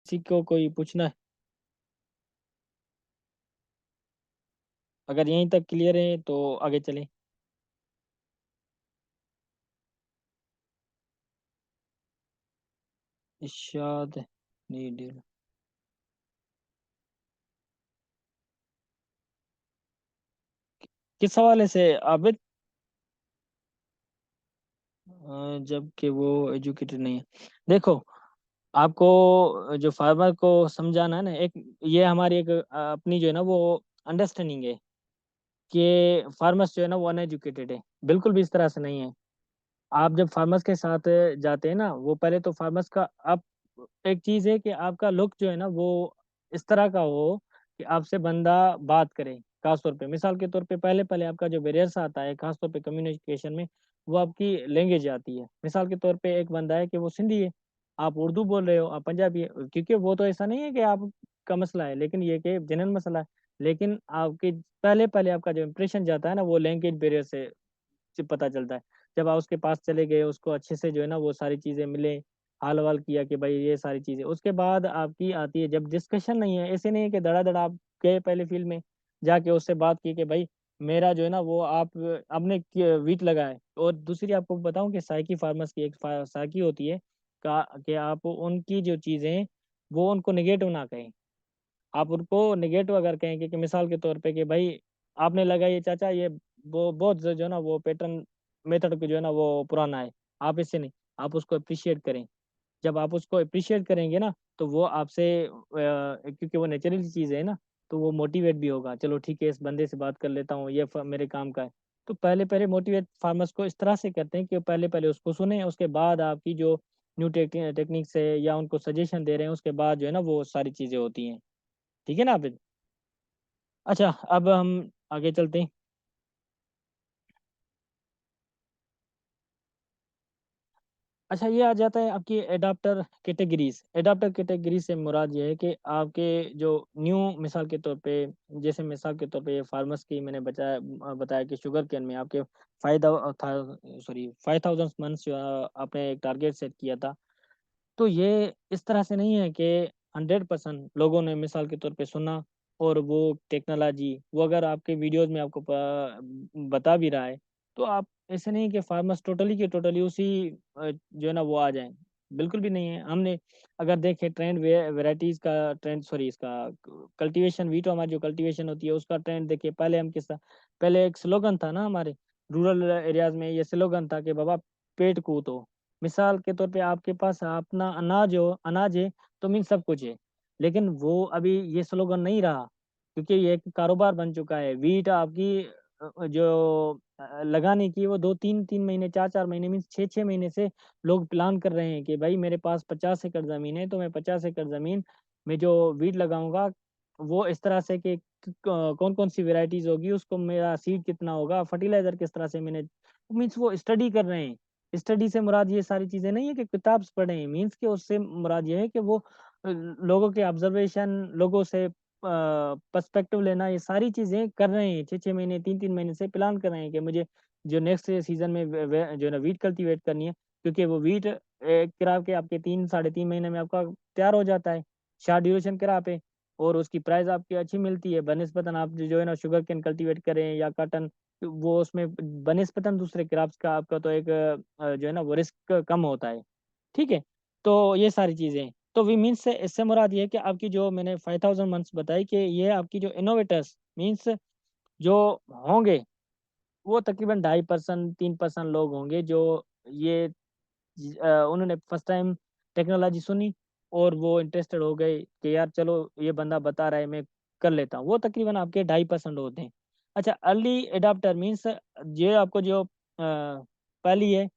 किसी को कोई पूछना है? अगर यहीं तक क्लियर है तो आगे चलें। इरशाद नीडेड। किस हवाले से आबिद? जबकि वो एजुकेटेड नहीं है। देखो, आपको जो फार्मर को समझाना है ना, एक ये हमारी एक अपनी जो है ना वो अंडरस्टैंडिंग है कि फार्मर्स जो है ना वो अनएजुकेटेड है। बिल्कुल भी इस तरह से नहीं है। आप जब फार्मर्स के साथ जाते हैं ना, वो पहले तो फार्मर्स का आप एक चीज है कि आपका लुक जो है ना वो इस तरह का हो कि आपसे बंदा बात करे। खास तौर पे, मिसाल के तौर पे, पहले पहले आपका जो बैरियर्स आता है खास तौर पे कम्युनिकेशन में, वो आपकी लैंग्वेज आती है। मिसाल के तौर पे एक बंदा है कि वो सिंधी है, आप उर्दू बोल रहे हो, आप पंजाबी है, क्योंकि वो तो ऐसा नहीं है कि आपका मसला है, लेकिन ये कि जनरल मसला है। लेकिन आपके पहले पहले आपका जो इंप्रेशन जाता है ना, वो लैंग्वेज बैरियर से पता चलता है। जब आप उसके पास चले गए, उसको अच्छे से जो है ना वो सारी चीज़ें मिले, हाल वाल किया कि भाई ये सारी चीज़ें, उसके बाद आपकी आती है जब डिस्कशन। नहीं है, ऐसे नहीं है कि धड़ाधड़ आप गए पहले फील्ड में जाके उससे बात की कि भाई मेरा जो है ना वो आप आपने वीट लगाए। और दूसरी आपको बताऊं कि साइकी फार्मर्स की एक साइकी होती है का कि आप उनकी जो चीज़ें हैं वो उनको निगेटिव ना कहें। आप उनको नेगेटिव अगर कहेंगे कि मिसाल के तौर पे कि भाई आपने लगाई है चाचा, ये वो बहुत जो है ना वो पैटर्न मेथड को जो है ना वो पुराना है, आप इससे नहीं, आप उसको अप्रिशिएट करें। जब आप उसको अप्रिशिएट करेंगे ना, तो वो आपसे क्योंकि वो नेचुरल चीज़ है ना, तो वो मोटिवेट भी होगा। चलो ठीक है, इस बंदे से बात कर लेता हूँ, ये मेरे काम का है। तो पहले पहले मोटिवेट फार्मर्स को इस तरह से करते हैं कि पहले पहले उसको सुने, उसके बाद आपकी जो न्यू टेक्निक से या उनको सजेशन दे रहे हैं, उसके बाद जो है ना वो सारी चीज़ें होती हैं। ठीक है ना आप? अच्छा, अब हम आगे चलते हैं। अच्छा, ये आ जाता है आपकी एडाप्टर कैटेगरीज। एडाप्टर कैटेगरी से मुराद ये है कि आपके जो न्यू, मिसाल के तौर पे, जैसे मिसाल के तौर पे ये फार्मर्स की मैंने बताया कि शुगर केन में आपके फायदा था, सॉरी 5000 मंथ्स जो आपने एक टारगेट सेट किया था। तो ये इस तरह से नहीं है कि 100% लोगों ने मिसाल के तौर पे सुना और वो टेक्नोलॉजी, वो अगर आपके वीडियोस में आपको बता भी रहा है, तो आप ऐसे नहीं कि फार्मर्स टोटली के टोटली उसी जो है ना वो आ जाएं। बिल्कुल भी नहीं है। हमने अगर देखें ट्रेंड, वेराइटीज का ट्रेंड, सॉरी इसका कल्टीवेशन, वीटो हमारी जो कल्टीवेशन होती है उसका ट्रेंड देखिए। पहले हम किस पहले एक स्लोगन था ना हमारे रूरल एरियाज में, ये स्लोगन था कि बाबा पेट कूटो। मिसाल के तौर पे आपके पास अपना अनाज है तो मीन सब कुछ है। लेकिन वो अभी ये स्लोगन नहीं रहा, क्योंकि ये एक कारोबार बन चुका है। वीट आपकी जो लगाने की, वो 2 3 3 महीने, 4 4 महीने, मीन 6 6 महीने से लोग प्लान कर रहे हैं कि भाई मेरे पास 50 एकड़ ज़मीन है, तो मैं 50 एकड़ ज़मीन में जो वीट लगाऊंगा, वो इस तरह से कि कौन कौन सी वेराइटीज होगी, उसको मेरा सीड कितना होगा, फर्टिलाइजर किस तरह से मैंने, मीन्स वो स्टडी कर रहे हैं। स्टडी से मुराद ये सारी चीजें नहीं है कि किताब से पढ़े, मीन्स के उससे मुराद ये है कि वो लोगों के ऑब्जर्वेशन, लोगों से पर्सपेक्टिव लेना, ये सारी चीजें कर रहे हैं। 6 6 महीने, 3 3 महीने से प्लान कर रहे हैं कि मुझे जो नेक्स्ट सीजन में जो है ना वीट कल्टीवेट करनी है। क्योंकि वो वीट एक क्रॉप के आपके 3 साढ़े 3 महीने में आपका तैयार हो जाता है, शार्ट ड्यूरेशन क्रॉप है। और उसकी प्राइस आपकी अच्छी मिलती है बनस्पतन आप जो है ना शुगर केन कल्टीवेट करें या कॉटन, तो वो उसमें बनस्पतन दूसरे क्रॉप्स का आपका तो एक जो है ना वो रिस्क कम होता है। ठीक है। तो ये सारी चीज़ें, तो वी मीन्स से इससे मुराद ये है कि आपकी जो मैंने 5000 मंथ्स बताई कि ये आपकी जो इनोवेटर्स मीन्स जो होंगे, वो तकरीबन 2.5% 3% लोग होंगे जो ये उन्होंने फर्स्ट टाइम टेक्नोलॉजी सुनी और वो इंटरेस्टेड हो गए कि यार चलो ये बंदा बता रहा है, मैं कर लेता हूँ। वो तकरीबन आपके 2.5% होते हैं। अच्छा, अर्ली एडाप्टर मीन्स ये आपको जो पहली है,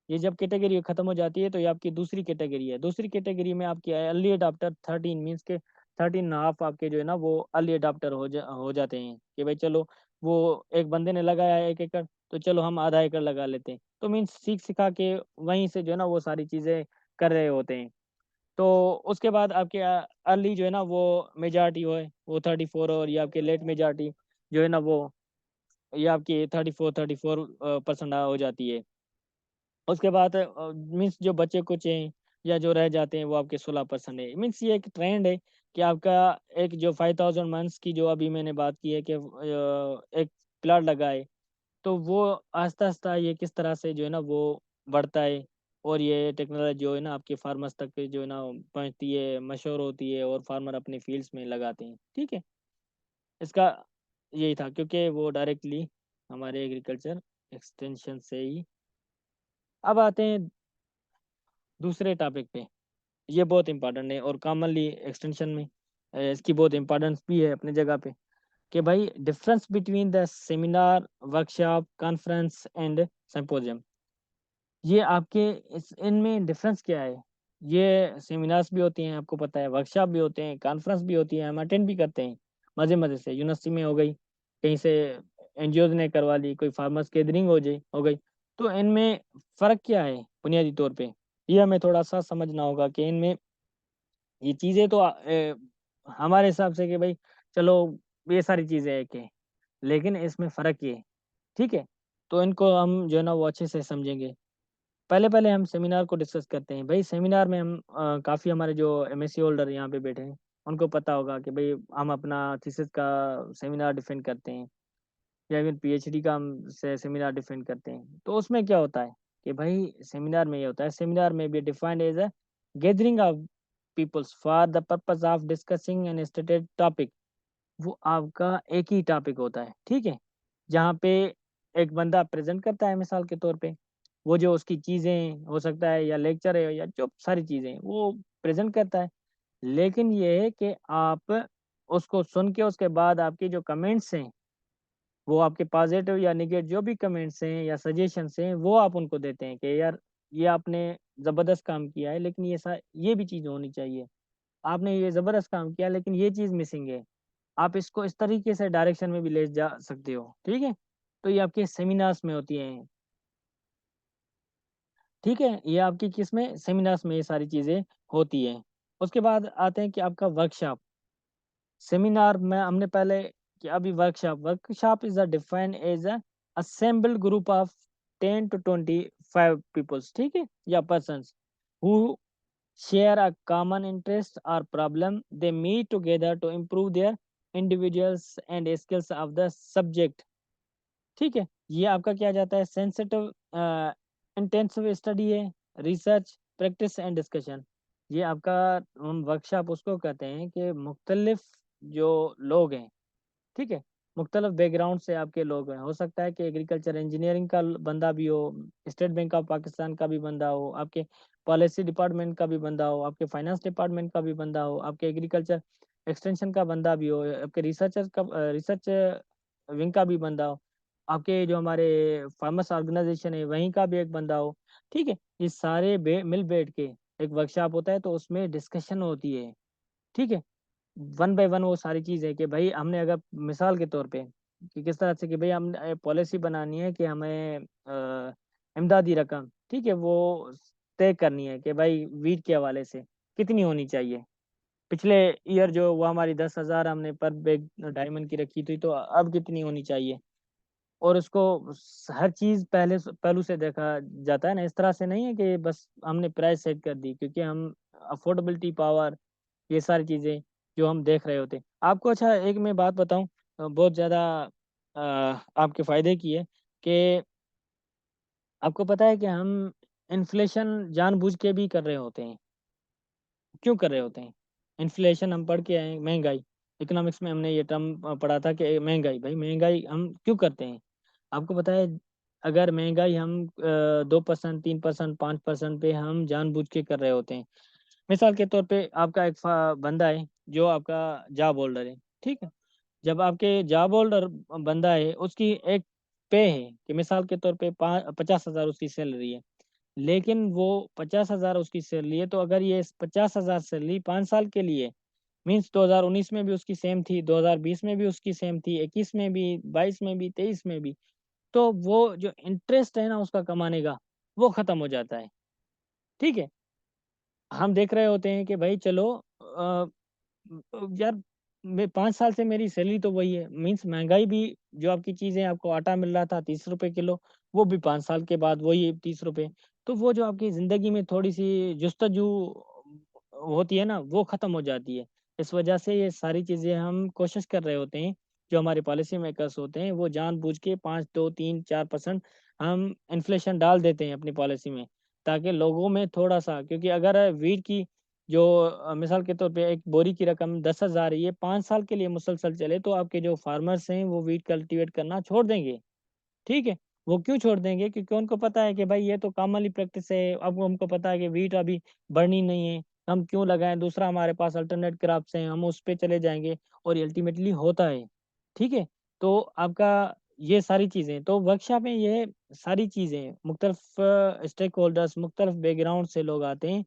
ये जब कैटेगरी खत्म हो जाती है तो ये आपकी दूसरी कैटेगरी है। दूसरी कैटेगरी में आपकी अर्ली एडाप्टर 13 मीन्स के 13.5 आपके जो है ना वो अर्ली एडाप्टर हो जाते हैं कि भाई चलो, वो एक बंदे ने लगाया है 1 एकड़, तो चलो हम आधा एकड़ लगा लेते हैं। तो मीन्स सीख सिखा के वहीं से जो है ना वो सारी चीज़ें कर रहे होते हैं। तो उसके बाद आपके अर्ली जो है ना वो मेजॉरिटी हो है वो 34, और ये आपके लेट मेजॉरिटी जो है ना वो ये आपकी 34 34% हो जाती है। उसके बाद मीन्स जो बच्चे कुछ हैं या जो रह जाते हैं वो आपके 16% है। मीन्स ये एक ट्रेंड है कि आपका एक जो 5000 मंथ्स की जो अभी मैंने बात की है कि एक प्लॉट लगाए, तो वो आहिस्ता-आहिस्ता ये किस तरह से जो है ना वो बढ़ता है और ये टेक्नोलॉजी जो है ना आपके फार्मर्स तक जो है ना पहुँचती है, मशहूर होती है और फार्मर अपने फील्ड्स में लगाते हैं। ठीक है? इसका यही था क्योंकि वो डायरेक्टली हमारे एग्रीकल्चर एक्सटेंशन से ही। अब आते हैं दूसरे टॉपिक पे। ये बहुत इम्पोर्टेंट है और कॉमनली एक्सटेंशन में इसकी बहुत इम्पोर्टेंस भी है अपनी जगह पे कि भाई difference between the seminar, workshop, conference and symposium. ये आपके इनमें डिफरेंस क्या है? ये सेमिनार्स भी होती हैं, आपको पता है, वर्कशॉप भी होते हैं, कॉन्फ्रेंस भी होती है, हम अटेंड भी करते हैं मज़े-मज़े से। यूनिवर्सिटी में हो गई, कहीं से एनजीओज़ ने करवा ली, कोई फार्मर्स गैदरिंग हो गई। तो इनमें फ़र्क क्या है बुनियादी तौर पे? ये हमें थोड़ा-सा समझना होगा कि इनमें ये चीज़ें तो हमारे हिसाब से कि भाई चलो ये सारी चीज़ें एक है, लेकिन इसमें फ़र्क ये है, ठीक है? तो इनको हम जो है ना वो अच्छे से समझेंगे। पहले-पहले हम सेमिनार को डिस्कस करते हैं। भई सेमिनार में हम काफ़ी हमारे जो एमएससी होल्डर यहाँ पे बैठे हैं, उनको पता होगा कि भई हम अपना थीसिस का सेमिनार डिफेंड करते हैं या फिर पीएचडी का हम से सेमिनार डिफेंड करते हैं। तो उसमें क्या होता है कि भई सेमिनार में ये होता है, सेमिनार में be defined as a gathering of peoples for the purpose of discussing an stated topic. वो आपका एक ही टॉपिक होता है, ठीक है? जहाँ पे एक बंदा प्रेज़ेंट करता है मिसाल के तौर पे, वो जो उसकी चीज़ें हो सकता है या लेक्चर है या जो सारी चीज़ें हैं, वो प्रेज़ेंट करता है। लेकिन ये है कि आप उसको सुन के उसके बाद आपके जो कमेंट्स हैं, वो आपके पॉज़िटिव या नेगेटिव जो भी कमेंट्स हैं या सजेशंस हैं, वो आप उनको देते हैं कि यार ये आपने ज़बरदस्त काम किया है, लेकिन ये भी चीज़ होनी चाहिए। आपने ये ज़बरदस्त काम किया लेकिन ये चीज़ मिसिंग है। आप इसको इस तरीके से डायरेक्शन में भी ले जा सकते हो, ठीक है? तो ये आपके सेमिनार्स में होती हैं, ठीक है? ये आपकी किसमें सेमिनार्स में ये सारी चीज़ें होती हैं। उसके बाद आते हैं कि आपका वर्कशॉप। सेमिनार में हमने पहले कि अभी workshop is defined as assembled group of 10 to 25 peoples, ठीक है? या persons who share a common interest or problem. They meet together to improve their individuals and skills of the subject. ठीक है? ये आपका क्या जाता है सेंसिटिव इंटेंसिव स्टडी है, रिसर्च, प्रैक्टिस एंड डिस्कशन। ये आपका हम वर्कशॉप उसको कहते हैं कि मुख्तलिफ जो लोग हैं, ठीक है? मुख्तलिफ बैकग्राउंड से आपके लोग हैं। हो सकता है कि एग्रीकल्चर इंजीनियरिंग का बंदा भी हो, स्टेट बैंक ऑफ पाकिस्तान का भी बंदा हो, आपके पॉलिसी डिपार्टमेंट का भी बंदा हो, आपके फाइनेंस डिपार्टमेंट का भी बंदा हो, आपके एग्रीकल्चर एक्सटेंशन का बंदा भी हो, आपके रिसर्च विंग का भी बंदा हो, आपके जो हमारे फार्मर्स ऑर्गेनाइजेशन है वहीं का भी एक बंदा हो, ठीक है? ये सारे मिल बैठ के एक वर्कशॉप होता है तो उसमें डिस्कशन होती है, ठीक है? वन बाय वन वो सारी चीज़ें कि भाई हमने अगर मिसाल के तौर पे कि किस तरह से कि भाई हम पॉलिसी बनानी है कि हमें इमदादी रकम, ठीक है, वो तय करनी है कि भाई वीट के हवाले से कितनी होनी चाहिए। पिछले ईयर जो वो हमारी 10,000 हमने पर बैग डायमंड की रखी थी, तो अब कितनी होनी चाहिए। और उसको हर चीज़ पहलू से देखा जाता है ना, इस तरह से नहीं है कि बस हमने प्राइस सेट कर दी क्योंकि हम अफोर्डेबिलिटी पावर ये सारी चीज़ें जो हम देख रहे होते हैं। आपको अच्छा एक मैं बात बताऊँ बहुत ज़्यादा आपके फ़ायदे की है कि आपको पता है कि हम इन्फ्लेशन जानबूझ के भी कर रहे होते हैं। क्यों कर रहे होते हैं? इन्फ्लेशन हम पढ़ के आए हैं, महँगाई। इकोनॉमिक्स में हमने ये टर्म पढ़ा था कि महँगाई, भई महँगाई हम क्यों करते हैं? आपको पता है अगर महँगाई हम 2% 3% 5% पे हम जानबूझ के कर रहे होते हैं। मिसाल के तौर पे आपका एक बंदा है जो आपका जॉब होल्डर है, ठीक है? जब आपके जॉब होल्डर बंदा है उसकी एक पे है कि मिसाल के तौर पे 50,000 उसकी सैलरी है। लेकिन वो 50,000 उसकी सैलरी है, तो अगर ये 50,000 सैलरी 5 साल के लिए मीन्स 2019 में भी उसकी सेम थी, 2020 में भी उसकी सेम थी, 21 में भी, 22 में भी, 23 में भी, तो वो जो इंटरेस्ट है ना उसका कमाने का, वो खत्म हो जाता है, ठीक है? हम देख रहे होते हैं कि भाई चलो यार मैं 5 साल से मेरी सैलरी तो वही है, मीन्स महँगाई भी जो आपकी चीज़ें आपको आटा मिल रहा था ₹30 किलो, वो भी 5 साल के बाद वही है ₹30। तो वो जो आपकी ज़िंदगी में थोड़ी-सी जुस्तजू होती है ना, वो ख़त्म हो जाती है। इस वजह से ये सारी चीज़ें हम कोशिश कर रहे होते हैं, जो हमारे पॉलिसी मेकर्स होते हैं, वो जानबूझ के 5, 2, 3, 4% हम इन्फ्लेशन डाल देते हैं अपनी पॉलिसी में, ताकि लोगों में थोड़ा-सा, क्योंकि अगर व्हीट की जो मिसाल के तौर पे एक बोरी की रकम 10,000 ये 5 साल के लिए मुसलसल चले, तो आपके जो फार्मर्स हैं, वो व्हीट कल्टीवेट करना छोड़ देंगे। ठीक है? वो क्यों छोड़ देंगे? क्योंकि उनको पता है कि भाई ये तो कॉमनली प्रैक्टिस है, अब हमको पता है कि व्हीट अभी बढ़नी नहीं है, हम क्यों लगाएँ? दूसरा हमारे पास अल्टरनेट क्रॉप्स हैं, हम उस पे चले जाएँगे और ये अल्टीमेटली होता है। ठीक है? तो आपका ये सारी चीज़ें, तो वर्कशॉप में ये सारी चीज़ें मुख्तलिफ़ स्टेक होल्डर्स, मुख्तलिफ़ बैकग्राउंड से लोग आते हैं।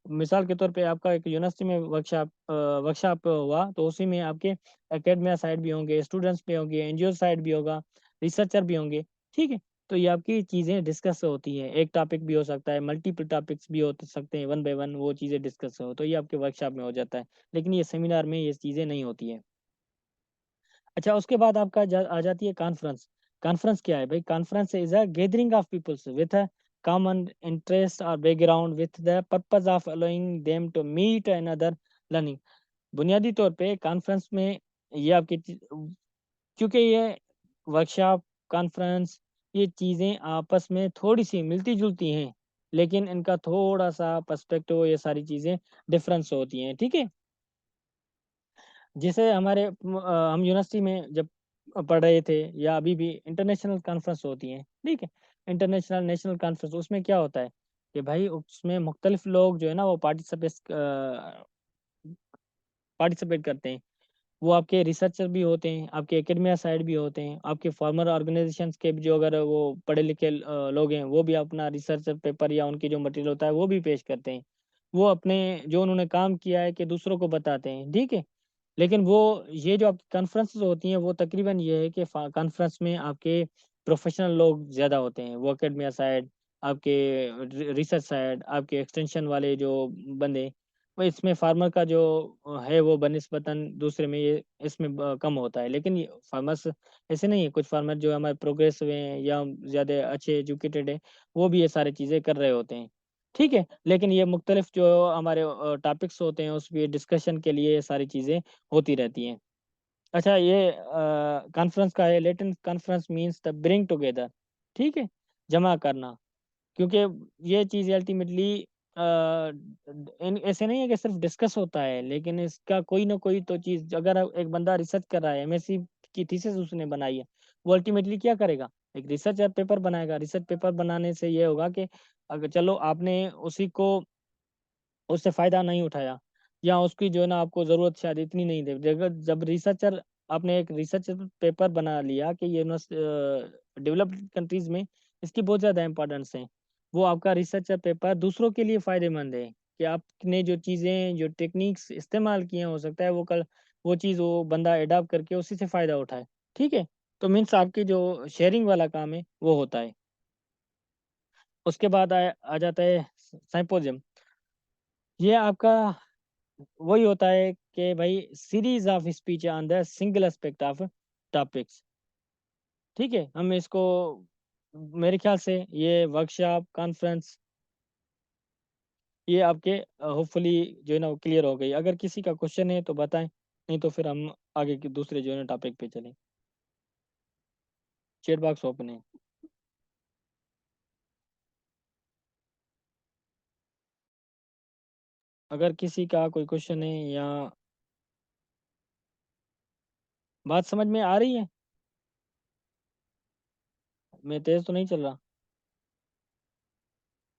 मिसाल के तौर पे आपका एक यूनिवर्सिटी में वर्कशॉप हुआ, तो उसी में आपके एकेडमिया साइड भी होंगे, स्टूडेंट्स भी होंगे, एनजीओ साइड भी होगा, रिसर्चर भी होंगे, ठीक है? तो ये आपकी चीज़ें डिस्कस होती हैं, एक टॉपिक भी हो सकता है, मल्टीपल टॉपिक्स भी हो सकते हैं, वन बाय वन वो चीज़ें डिस्कस हो, तो ये आपके वर्कशॉप में हो जाता है। लेकिन ये सेमिनार में ये चीज़ें नहीं होती हैं। अच्छा, उसके बाद आपका आ जाती है कॉन्फ्रेंस। कॉन्फ्रेंस क्या है भाई? Conference is a gathering of peoples with a common interest और background with the purpose of allowing them to meet and other learning. बुनियादी तौर पे कॉन्फ्रेंस में ये आपकी क्योंकि ये वर्कशॉप, कॉन्फ्रेंस, ये चीज़ें आपस में थोड़ी-सी मिलती-जुलती हैं, लेकिन इनका थोड़ा-सा पर्सपेक्टिव ये सारी चीज़ें डिफरेंस होती हैं, ठीक है? जैसे हम यूनिवर्सिटी में जब पढ़ रहे थे या अभी भी इंटरनेशनल कॉन्फ्रेंस होती हैं, ठीक है? इंटरनेशनल, नेशनल कॉन्फ्रेंस उसमें क्या होता है कि भाई उसमें मुख्तलिफ लोग जो है ना वो पार्टिसिपेट करते हैं। वो आपके रिसर्चर भी होते हैं, आपके एकेडमिया साइड भी होते हैं, आपके फार्मर ऑर्गेनाइजेशंस के भी जो अगर वो पढ़े-लिखे लोग हैं, वो भी अपना रिसर्च पेपर या उनकी जो मटेरियल होता है, वो भी पेश करते हैं। वो अपने जो उन्होंने काम किया है कि दूसरों को बताते हैं, ठीक है? लेकिन वो ये जो आपकी कॉन्फ्रेंसेज़ होती हैं, वो तकरीबन ये है कि कॉन्फ्रेंस में आपके प्रोफ़ेशनल लोग ज़्यादा होते हैं। वो एकेडमिया साइड, आपके रिसर्च साइड, आपके एक्सटेंशन वाले जो बंदे, वो इसमें फार्मर का जो है वो बनिस्बतन दूसरे में ये इसमें कम होता है। लेकिन ये फार्मर्स ऐसे नहीं है, कुछ फार्मर जो हमारे प्रोग्रेस हुए हैं या ज़्यादा अच्छे एजुकेटेड हैं, वो भी ये सारी चीज़ें कर रहे होते हैं। ठीक है? लेकिन ये मुख्तलिफ जो हमारे टॉपिक्स होते हैं, उस पे डिस्कशन के लिए ये सारी चीज़ें होती रहती हैं। अच्छा, ये कॉन्फ्रेंस का है, Latin conference means the bring together, ठीक है? जमा करना। क्योंकि ये चीज़ अल्टीमेटली ऐसे नहीं है कि सिर्फ डिस्कस होता है, लेकिन इसका कोई ना कोई तो चीज़, अगर एक बंदा रिसर्च कर रहा है, एमएससी की थीसिस उसने बनाई है, वो अल्टीमेटली क्या करेगा? एक रिसर्च पेपर बनाएगा। रिसर्च पेपर बनाने से ये होगा कि अगर चलो आपने उसी को उससे फ़ायदा नहीं उठाया या उसकी जो है ना आपको ज़रूरत शायद इतनी नहीं थी। जब जब रिसर्चर आपने एक रिसर्च पेपर बना लिया कि ये डेवलप्ड कंट्रीज़ में इसकी बहुत ज़्यादा इम्पोर्टेंस है। वो आपका रिसर्च पेपर दूसरों के लिए फ़ायदेमंद है कि आपने जो चीज़ें, जो टेक्नीक्स इस्तेमाल किए हैं, हो सकता है वो कल वो चीज़ वो बंदा एडॉप्ट करके उसी से फ़ायदा उठाए। ठीक है? तो मीन्स आपकी जो शेयरिंग वाला काम है, वो होता है। उसके बाद आ जाता है सिम्पोजियम। ये आपका वही होता है कि भाई series of speech on the single aspect of topics, ठीक है? हम इसको मेरे ख्याल से ये वर्कशॉप कॉन्फ्रेंस ये आपके होपफुली जो है ना वो क्लियर हो गई। अगर किसी का क्वेश्चन है तो बताएं, नहीं तो फिर हम आगे के दूसरे जो है ना टॉपिक पे चलें। चैट बॉक्स ओपन है। अगर किसी का कोई क्वेश्चन है या बात समझ में आ रही है, मैं तेज तो नहीं चल रहा।